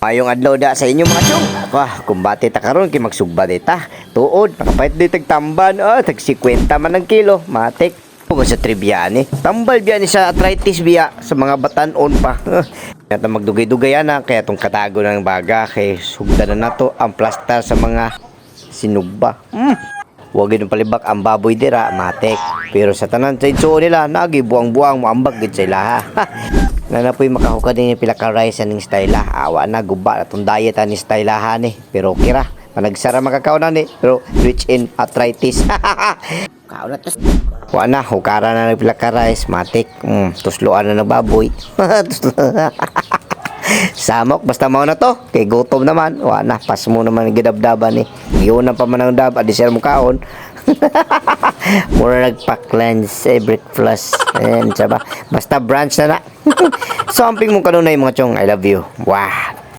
Mayong adlaw da sa inyo mga chong. Wah, kumbate ta karon kay magsugba ta. Tuod, nakapait di tagtamban. Tag 50 man ang kilo. Matik. Kung sa trivia ni. Tambal biya ni sa arthritis biya sa mga batanon pa. Kaya ta magdugay-dugay na kaya tong katago ng baga kay sugda na nato ang plaster sa mga sinugba. Huwag yun palibak ang baboy dira, matik. Pero sa tanan sa itso nila, nagi buang-buang moambag gid sila ha. Nanapoy makahukad din yung pila ka rice aning style awa na guba na tong diet ani style ni pero kira managsara makakaon ni pero rich in arthritis. Kaon na tos wa na hukara na ng pila ka rice matik tusloan na ng baboy. Samok basta mao na to kay gutom naman wa na pas mo naman gidabdaban ni iyon na pa man ang dab adi sir mo kaon. Mura nagpa-cleanse breakfast ayan siya ba basta brunch na na. Samping mo kanunay mga chong I love you. Wow.